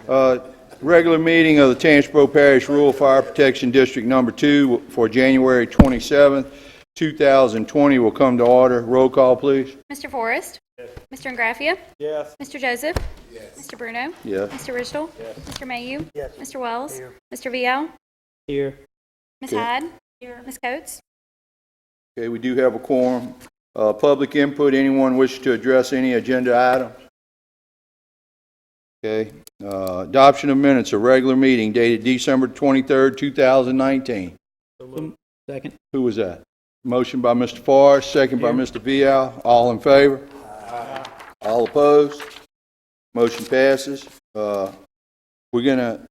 Regular meeting of the Tangipahoa Parish Rural Fire Protection District Number 2 for January 27th, 2020 will come to order. Roll call, please. Mr. Forrest? Yes. Mr. Ingraffia? Yes. Mr. Joseph? Yes. Mr. Bruno? Yes. Mr. Ridgel? Yes. Mr. Mayu? Yes. Mr. Wells? Here. Mr. Vial? Here. Ms. Okay. Hyde? Here. Ms. Coates? Okay, we do have a quorum. Public input. Anyone wish to address any agenda items? Okay. Adoption of minutes of regular meeting dated December 23rd, 2019. Second. Who was that? Motion by Mr. Forrest, second by Mr. Vial. All in favor? Aye. All opposed? Motion passes. We're gonna.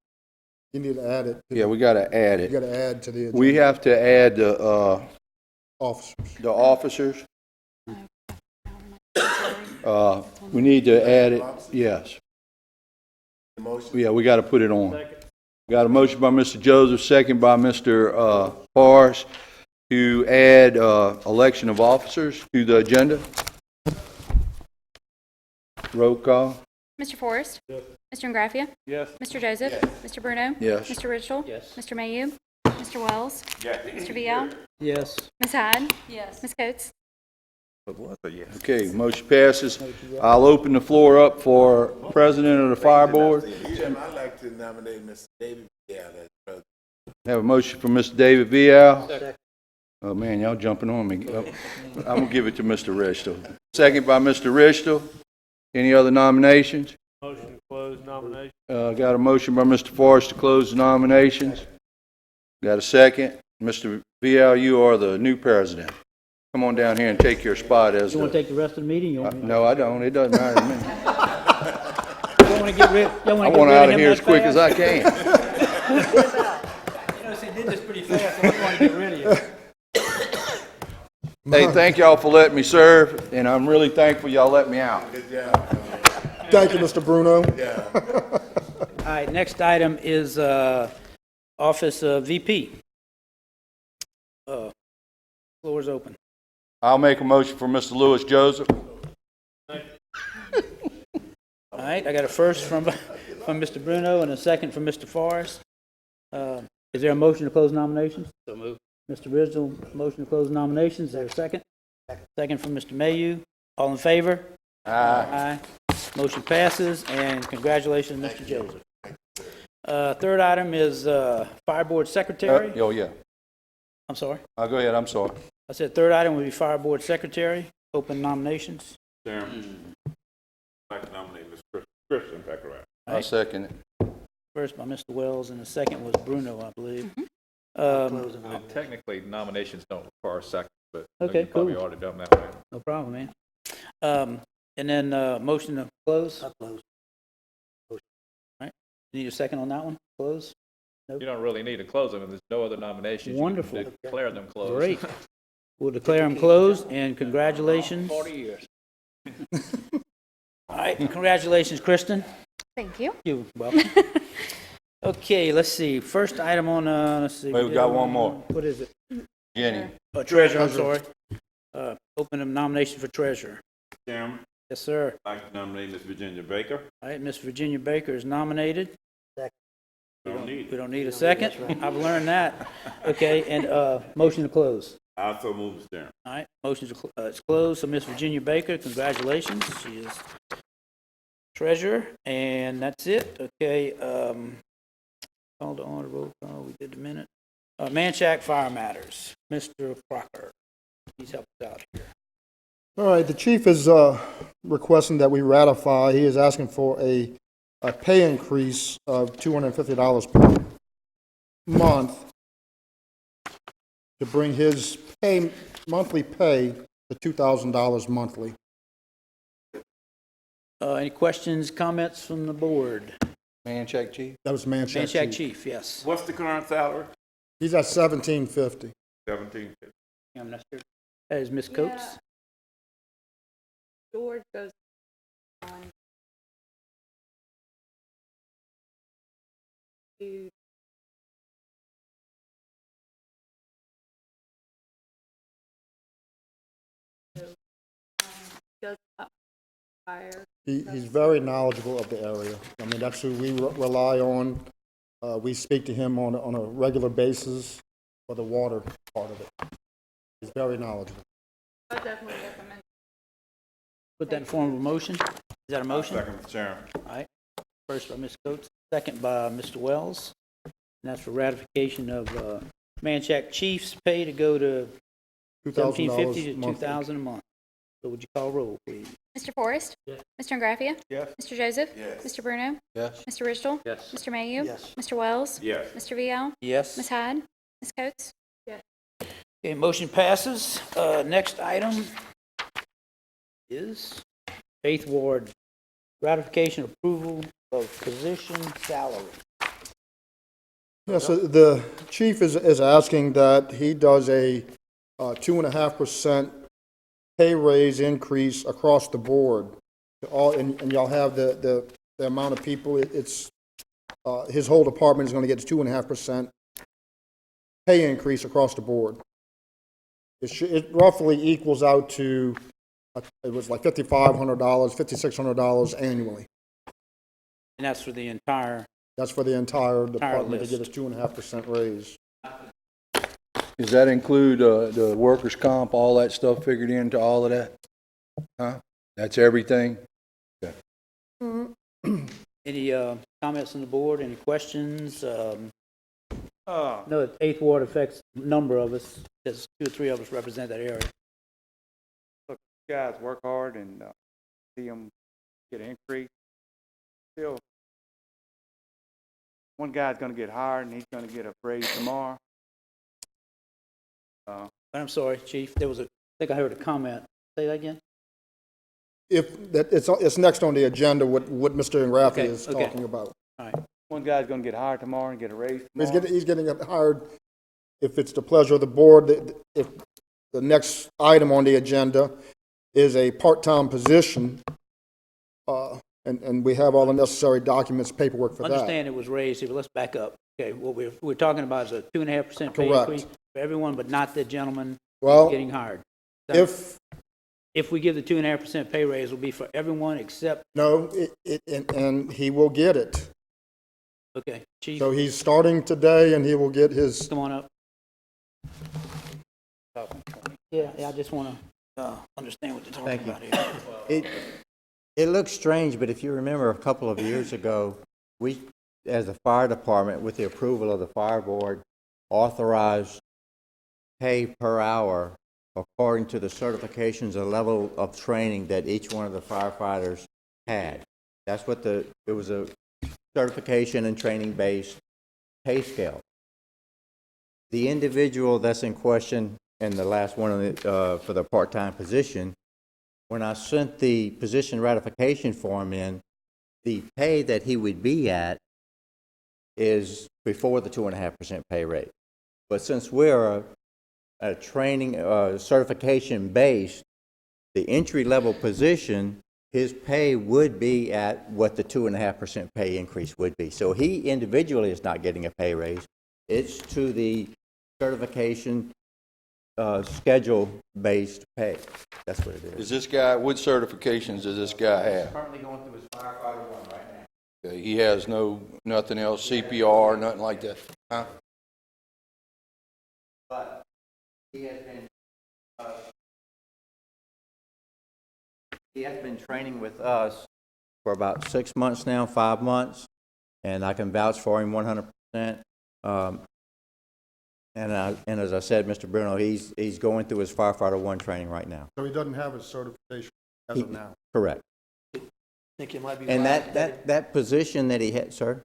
You need to add it. Yeah, we got to add You it. got to add to the agenda. We have to add the Officers. officers. We need to add it. Yes. Yeah, we got to put it on. We got a motion by Mr. Joseph, second by Mr. Forrest, to add election of officers to the agenda. Roll call. Mr. Forrest? Yes. Mr. Ingraffia? Yes. Mr. Joseph? Yes. Mr. Bruno? Yes. Mr. Ridgel? Yes. Mr. Mayu? Mr. Wells? Yes. Mr. Vial? Yes. Ms. Hyde? Yes. Ms. Coates? Okay, motion passes. I'll open the floor up for President of the Fire Board. Jim, I'd like to nominate Mr. David Vial as president. Have a motion from Mr. David Vial. Oh man, y'all jumping on me. I'm gonna give it to Mr. Richtel. Second by Mr. Richtel. Any other nominations? Motion to close nomination. Got a motion by Mr. Forrest to close the nominations. Got a second. Mr. Vial, you are the new president. Come on down here and take your spot as You want the... to take the rest of the meeting? You want me to? No, I don't. It doesn't matter to me. You want to get rid? You I want to want get out rid of here as him quick that as I can. You know, see, did this pretty fast. I want to get rid of you. Hey, thank y'all for letting me serve, and I'm really thankful y'all let me out. Good job. Thank you, Mr. Bruno. Yeah. All right. Next item is office VP. Floor is open. I'll make a motion for Mr. Lewis Joseph. All right. I got a first from Mr. Bruno and a second from Mr. Forrest. Is there a motion to close nominations? So moved. Mr. Ridgel, motion to close nominations. Is there a second? Second from Mr. Mayu. All in favor? Aye. Aye. Motion passes, and congratulations, Mr. Joseph. Third item is Fire Board Secretary. Oh, yeah. I'm sorry. Go ahead. I'm sorry. I said third item would be Fire Board Secretary. Open nominations. Chairman, I'd like to nominate Ms. Christian Peckerell. I'll second it. First by Mr. Wells, and the second was Bruno, I believe. Technically, nominations don't require seconds, but Okay, you've probably cool. already done that way. No problem, man. And then motion to close. I'll close. All right. Need a second on that one? Close? You don't really need to close them if there's no other nominations. Wonderful. You can declare them closed. Great. We'll declare them closed, and congratulations. 40 years. All right, congratulations, Kristen. Thank you. You're welcome. Okay, let's see. First item on, let's see. Wait, we got one more. What is it? Jenny. Treasurer, I'm sorry. Open a nomination for treasurer. Chairman, Yes, sir. I'd like to nominate Ms. Virginia Baker. All right, Miss Virginia Baker is nominated. Don't need We it. don't need a second. I've learned that. Okay, and motion to close. I also move, Mr. Chairman. All right, motion to it's closed. So Miss Virginia Baker, congratulations. She is treasurer, and that's it. Okay, call to order, roll call. We did the minute. Manchac Fire Matters. Mr. Crocker, please help us out here. All right, the chief is requesting that we ratify. He is asking for a pay increase of $250 per month to bring his monthly pay to $2,000 monthly. Any questions, comments from the board? Man check, chief. That was Manchac Manchac Chief. Chief, yes. What's the current salary? He's at $1,750. 17. I'm not sure. That is Miss Coates. George goes on to goes up fire. He's very knowledgeable of the area. I mean, that's who we rely on. We speak to him on a regular basis for the water part of it. He's very knowledgeable. I definitely recommend. Put that in form of a motion. Is that a motion? Second, Mr. Chairman. All right. First by Ms. Coates, second by Mr. Wells. And that's for ratification of Manchac Chief's pay to go to $1,750 to monthly. $2,000 a month. So would you call roll, please? Mr. Forrest? Yes. Mr. Ingraffia? Yes. Mr. Joseph? Yes. Mr. Bruno? Yes. Mr. Ridgel? Yes. Mr. Mayhew? Yes. Mr. Wells? Yes. Mr. Vial? Yes. Ms. Hyde? Ms. Coates? Okay, motion passes. Next item is Eighth Ward, ratification approval of position salary. Yeah, so the chief is asking that he does a 2.5% pay raise increase across the board. To all, and y'all have the amount of people, it's, his whole department is gonna get a 2.5% pay increase across the board. It roughly equals out to, it was like $5,500, $5,600 annually. And that's for the entire, That's for the entire department to list. get a 2.5% raise. Does that include the workers' comp, all that stuff figured into all of that? Huh? That's everything? any comments on the board, any questions? No, Eighth Ward affects a number of us. There's 2 or 3 of us represent that area. Guys work hard and see them get an increase. Still, one guy's going to get hired and he's going to get a raise tomorrow. But I'm sorry, Chief, there was I think I heard a comment. Say that again? If, that, it's next on the agenda, what Mr. Ingraffia Okay, is okay. talking about. All right. One guy's going to get hired tomorrow and get a raise He's tomorrow. getting hired, if it's the pleasure of the board, if the next item on the agenda is a part-time position, and we have all the necessary documents, paperwork for that. Understand it was raised here, but let's back up. Okay, what we're talking about is a 2.5% pay Correct. increase for everyone, but not the gentleman Well, getting hired. if, we give the 2.5% pay raise, it'll be for everyone except, no, and he will get it. okay, Chief, So he's starting today, and he will get his, come on up. Yeah, I just want to understand what you're talking Thank you. about here. It looks strange, but if you remember a couple of years ago, we, as the fire department, with the approval of the fire board, authorized pay per hour according to the certifications and level of training that each one of the firefighters had. That's what it was, a certification and training based pay scale. The individual that's in question, and the last one for the part-time position, when I sent the position ratification form in, the pay that he would be at is before the 2.5% pay rate. But since we're a training, certification based, the entry level position, his pay would be at what the 2.5% pay increase would be. So he individually is not getting a pay raise. It's to the certification schedule-based pay. That's what it is. Is this guy, what certifications does this guy have? Currently going through his firefighter one right now. Okay, he has nothing else, CPR, nothing like that? Huh? But he has been training with us for about 6 months now, 5 months, and I can vouch for him 100%. And as I said, Mr. Bruno, he's going through his firefighter one training right now. so he doesn't have his certification as of now. Correct. Think it might be And wise. that position that he had, sir?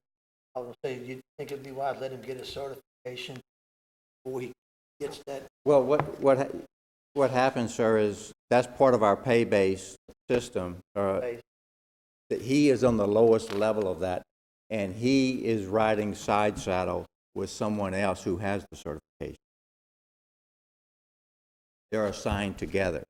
I was gonna say, you think it'd be wise, let him get his certification before he gets that? Well, what happens, sir, is that's part of our pay-based system. Base. That he is on the lowest level of that, and he is riding side saddle with someone else who has the certification. They're assigned together.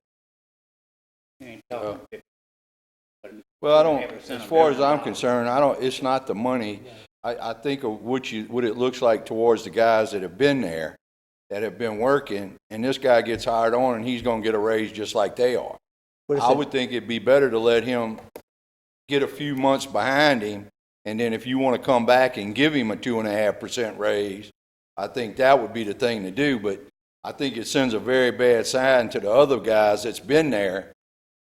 Well, I don't, as far as I'm concerned, it's not the money. I think of what it looks like towards the guys that have been there, that have been working, and this guy gets hired on, and he's gonna get a raise just like they are. I would think it'd be better to let him get a few months behind him, and then if you want to come back and give him a 2.5% raise, I think that would be the thing to do. But I think it sends a very bad sign to the other guys that's been there,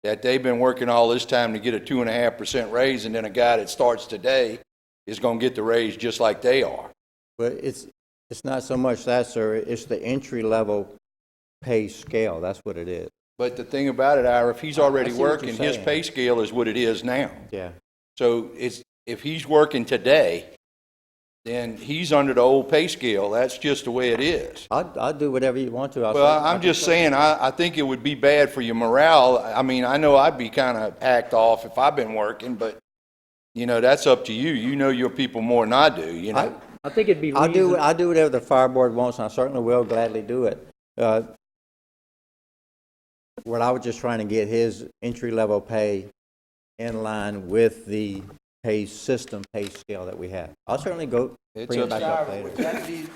that they've been working all this time to get a 2.5% raise, and then a guy that starts today is going to get the raise just like they are. But it's not so much that, sir. It's the entry-level pay scale. That's what it is. But the thing about it, Ira, if he's already I see what working, you're his saying. pay scale is what it is now. Yeah. So if he's working today, then he's under the old pay scale. That's just the way it is. I'll do whatever you want to. Well, I'm just saying, I think it would be bad for your morale. I mean, I know I'd be kind of hacked off if I've been working, but, you know, that's up to you. You know your people more than I do, you know. I think it'd be I'll reasonable. do whatever the fire board wants, and I certainly will gladly do it. What I was just trying to get his entry-level pay in line with the pay system, pay scale that we have. I'll certainly go It's bring it up back to up Ira, later. would that be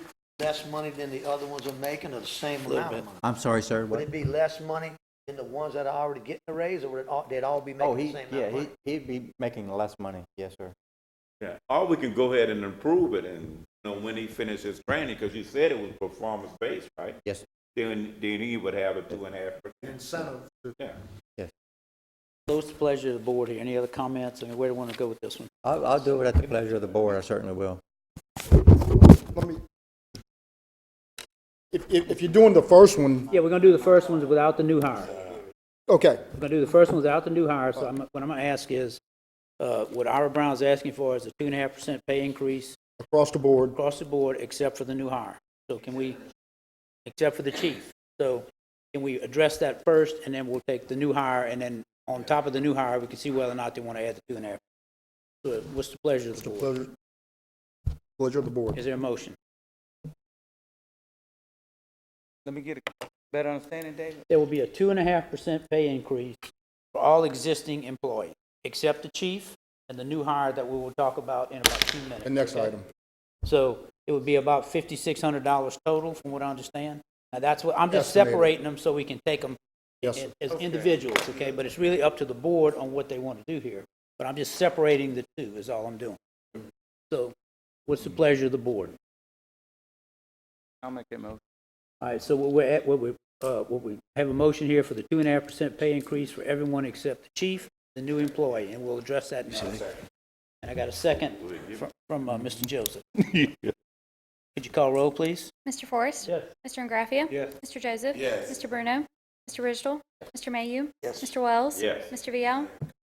less money than the other ones are making, or the same amount of money? I'm sorry, sir. Would What? it be less money than the ones that are already getting the raise, or would they'd all be Oh, making the same amount of money? he'd be making less money. Yes, sir. Yeah, or we can go ahead and improve it, and, you know, when he finishes training, because you said it was performance-based, right? Yes. Then he would have a 2.5%. Incentive. Yeah. So it's the pleasure of the board here. Any other comments? I mean, where do you want to go with this one? I'll do it at the pleasure of the board. I certainly will. Let me, if you're doing the first one, Yeah, we're going to do the first ones without the new hire. okay, We're going to do the first ones without the new hire. So what I'm going to ask is, what Ira Brown's asking for is a 2.5% pay increase across the board. across the board except for the new hire. So can we, except for the chief? So can we address that first, and then we'll take the new hire, and then on top of the new hire, we can see whether or not they want to add the 2.5%. So what's the pleasure of the board? Pleasure of the board. Is there a motion? Let me get a better understanding, David. There will be a 2.5% pay increase for all existing employees, except the chief and the new hire that we will talk about in about 2 minutes. The next okay? item. So it would be about $5,600 total, from what I understand. Now, that's what, I'm just Estimated. separating them so we can take them Yes, sir. as individuals, okay? But it's really up to the board on what they want to do here. But I'm just separating the two, is all I'm doing. So what's the pleasure of the board? I'll make that motion. All right, so what we have a motion here for the 2.5% pay increase for everyone except the chief, the new employee, and we'll address that now. And I got a second from Mr. Joseph. Could you call roll, please? Mr. Forrest? Yes. Mr. Ingraffia? Yes. Mr. Joseph? Yes. Mr. Bruno? Mr. Ridgel? Mr. Mayhew? Yes. Mr. Wells? Yes. Mr. Vial?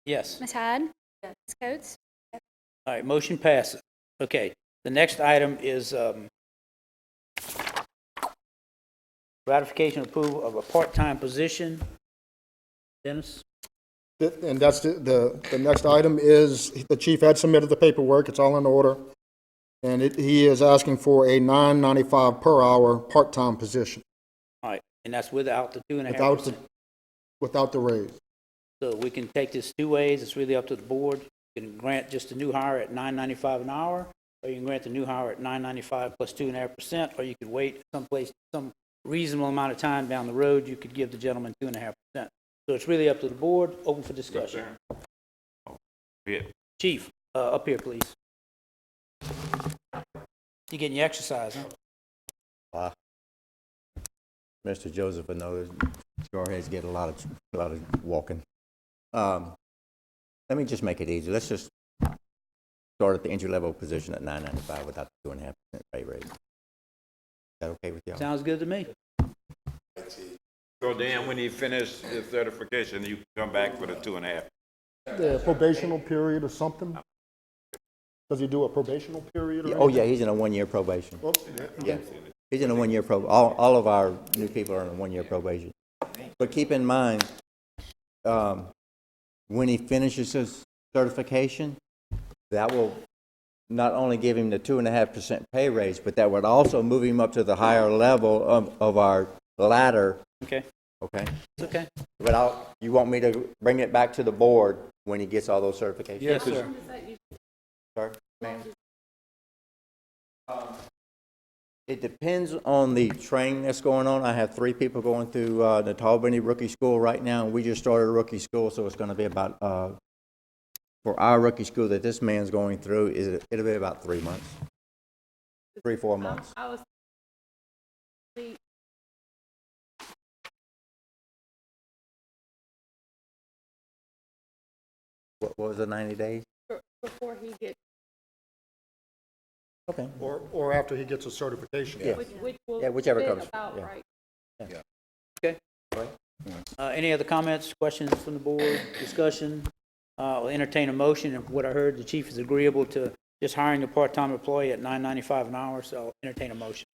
Yes. Ms. Hyde? Ms. Coates? All right, motion passes. Okay, the next item is ratification approval of a part-time position. Dennis? And that's the next item is, the chief had submitted the paperwork, it's all in order. And he is asking for a $9.95 per hour part-time position, All right, and that's without the without 2.5%. without the raise. So we can take this two ways. It's really up to the board. You can grant just a new hire at $9.95 an hour, or you can grant the new hire at $9.95 plus 2.5%, or you could wait someplace, some reasonable amount of time down the road, you could give the gentleman 2.5%. So it's really up to the board, open for discussion. Yeah. Chief, up here, please. You getting your exercise, huh? Mr. Joseph, I know jarheads get a lot of walking. Let me just make it easy. Let's just start at the entry-level position at $9.95 without the 2.5% pay raise. Is that okay with y'all? Sounds good to me. So then, when he finished his certification, you come back with a 2.5. The probational period or something? Does he do a probational period or Oh, anything? yeah, he's in a one-year probation. Oh, Yeah, he's in a one-year all of our new people are in a one-year probation. But keep in mind, when he finishes his certification, that will not only give him the 2.5% pay raise, but that would also move him up to the higher level of our ladder. Okay, Okay? it's okay. But you want me to bring it back to the board when he gets all those certifications? Yes, sir. Sorry, ma'am? It depends on the training that's going on. I have 3 people going through the Albany Rookie School right now, and we just started a rookie school, so it's going to be about, for our rookie school that this man's going through, it'll be about 3 months. 3-4 months. I was What was the 90 days? before he gets, Okay. Or after he gets a certification. Yeah. which will Yeah, whichever fit comes, about yeah. right. Okay. Any other comments, questions from the board, discussion? I'll entertain a motion, and what I heard, the chief is agreeable to just hiring a part-time employee at $9.95 an hour, so I'll entertain a motion.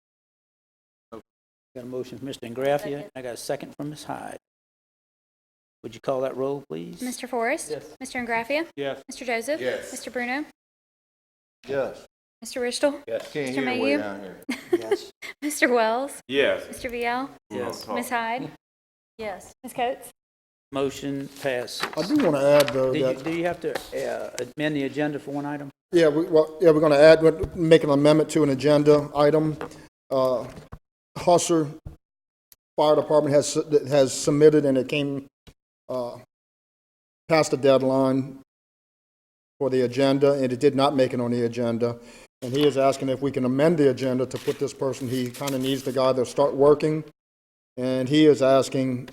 Got a motion from Mr. Ingraffia, I got a second from Ms. Hyde. Would you call that roll, please? Mr. Forrest? Yes. Mr. Ingraffia? Yes. Mr. Joseph? Yes. Mr. Bruno? Yes. Mr. Ristel? Can't Mr. hear way Mayhew? down here. Yes. Mr. Wells? Yes. Mr. VL? Yes. Ms. Hyde? Yes. Ms. Coates? Motion passes. I do want to add, though, that, Do you have to amend the agenda for one item? yeah, we're going to add, make an amendment to an agenda item. Husser Fire Department has submitted, and it came past the deadline for the agenda, and it did not make it on the agenda. And he is asking if we can amend the agenda to put this person, he kind of needs the guy to start working. And he is asking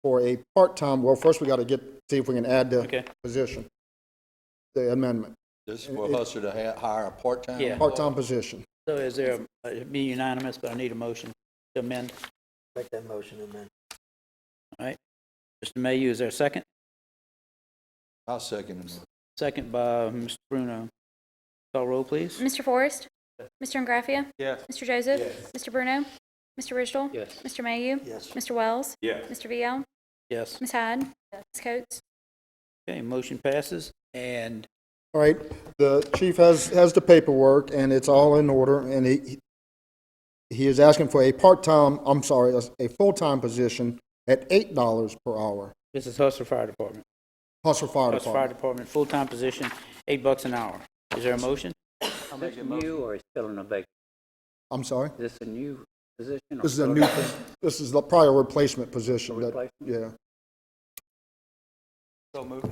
for a part-time, well, first we got to see if we can add the Okay. position, the amendment, This is for Husser to hire a part-time? Yeah. part-time position. So is there, it'd be unanimous, but I need a motion to amend. Make that motion, amen. All right. Mr. Mayhew, is there a second? I'll second him. Second by Mr. Bruno. Call roll, please. Mr. Forrest? Mr. Ingraffia? Yes. Mr. Joseph? Mr. Bruno? Mr. Ristel? Yes. Mr. Mayhew? Yes. Mr. Wells? Yes. Mr. VL? Yes. Ms. Hyde? Ms. Coates? Okay, motion passes, and All right, the chief has the paperwork, and it's all in order, and he is asking for a full-time position at $8 per hour. this is Hustler Fire Department. Husser Fire Hustler Fire Department. Department, full-time position, $8 an hour. Is there a motion? Is this new or is still in a vacant? I'm sorry? Is this a new position? or This is a still- new, this is the prior replacement position. A replacement? Yeah. So moved.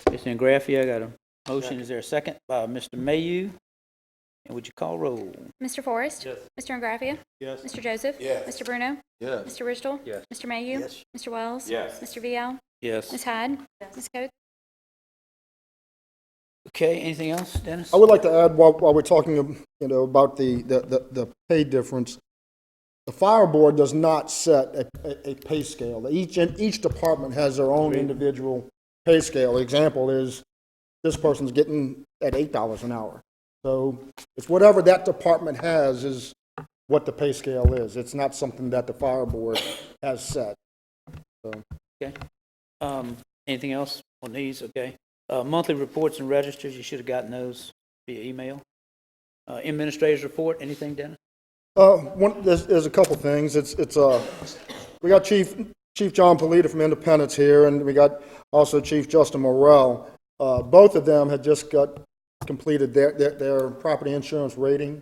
Mr. Ingraffia, I got a motion. Is there a second by Mr. Mayhew? And would you call roll? Mr. Forrest? Yes. Mr. Ingraffia? Yes. Mr. Joseph? Yes. Mr. Bruno? Yes. Mr. Ristel? Yes. Mr. Mayhew? Yes. Mr. Wells? Yes. Mr. VL? Yes. Ms. Hyde? Ms. Coates? Okay, anything else, Dennis? I would like to add, while we're talking, about the pay difference, the fire board does not set a pay scale. Each department has their own individual pay scale. Example is, this person's getting at $8 an hour. So it's whatever that department has is what the pay scale is. It's not something that the fire board has set. So, Okay. Anything else on these? Okay. Monthly reports and registers, you should have gotten those via email. Administrator's report, anything, Dennis? there's a couple things. We got Chief John Polita from Independence here, and we got also Chief Justin Morrell. Both of them had just completed their property insurance rating,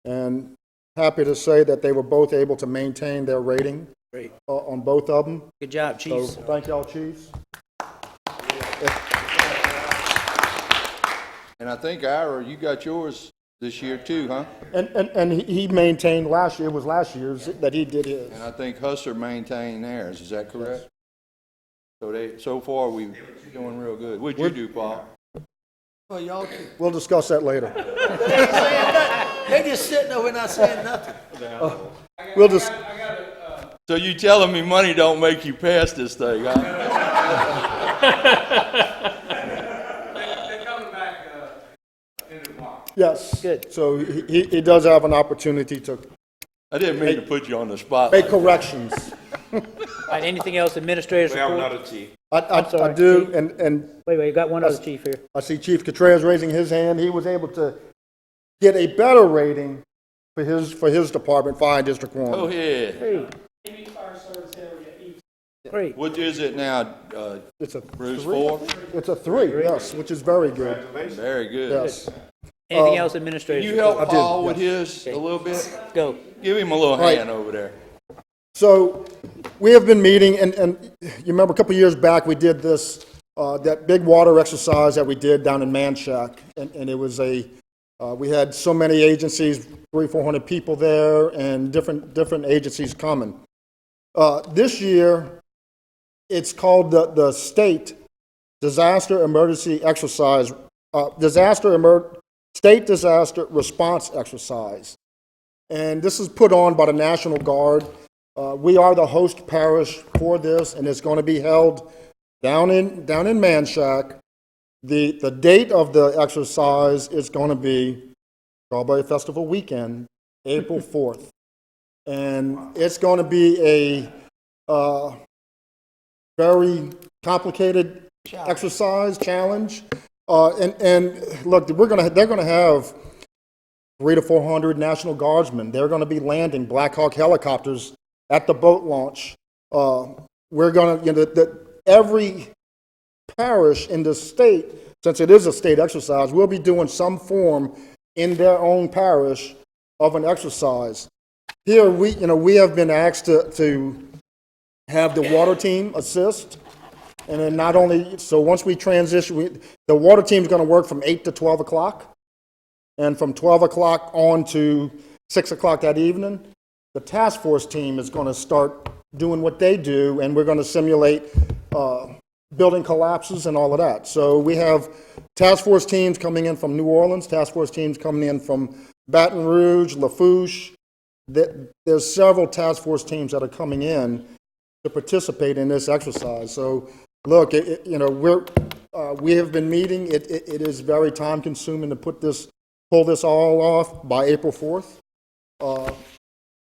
and happy to say that they were both able to maintain their rating. Great. On both of them. Good job, So chiefs. thank y'all, chiefs. And I think, Ira, you got yours this year too, huh? And he maintained last year, it was last year's that he did his. And I think Husser maintained theirs, is that correct? So far, we're doing real good. What'd you do, Paul? Well, y'all, We'll discuss that later. they just sitting over not saying nothing. We'll just, So you telling me money don't make you pass this thing, huh? yes. Good. So he does have an opportunity to I didn't mean to put you on the spot. make corrections. All right, anything else, administrator's We have report? another chief. I sorry, do, Chief. and Wait, you got one other chief here. I see Chief Contreras raising his hand. He was able to get a better rating for his department, Fire District 1. Go ahead. Hey. Great. What is it now, It's a Bruce, 3? 4? It's a 3, yes, which is very good. Very good. Yes. Anything else Can administrative? you help I did, Paul with yes. his a little bit? Go. Give him a little right. hand over there. So, we have been meeting, and you remember a couple of years back, we did this, that big water exercise that we did down in Manchac, and it was we had so many agencies, 300-400 people there, and different agencies coming. This year, it's called the State Disaster Emergency Exercise, State Disaster Response Exercise. And this is put on by the National Guard. We are the host parish for this, and it's going to be held down in Manchac. The date of the exercise is going to be Strawberry Festival weekend, April 4th. And it's going to be a very complicated exercise, challenge. And look, they're going to have 300 to 400 National Guardsmen. They're going to be landing Black Hawk helicopters at the boat launch. We're going to, every parish in the state, since it is a state exercise, will be doing some form in their own parish of an exercise. Here, we have been asked to have the water team assist. And then not only, so once we transition, the water team's going to work from 8 to 12 o'clock. And from 12 o'clock on to 6 o'clock that evening, the task force team is going to start doing what they do, and we're going to simulate building collapses and all of that. So we have task force teams coming in from New Orleans, task force teams coming in from Baton Rouge, Lafourche. There's several task force teams that are coming in to participate in this exercise. So look, we have been meeting. It is very time consuming to pull this all off by April 4th.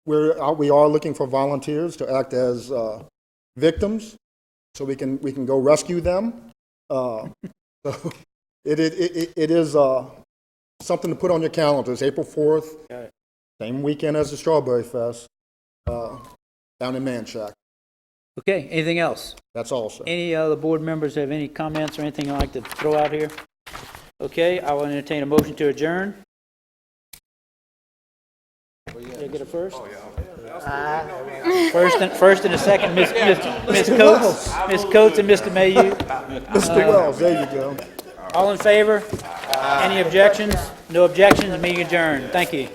We are looking for volunteers to act as victims, so we can go rescue them. So it is something to put on your calendars. April 4th, same weekend as the Strawberry Fest, down in Manchac. Okay, anything else? That's all, sir. Any other board members have any comments or anything I'd like to throw out here? Okay, I will entertain a motion to adjourn. Did I get a first? First and a second, Miss Coates and Mr. Mayhew. Mr. Wells, there you go. All in favor? Any objections? No objections, meeting adjourned. Thank you.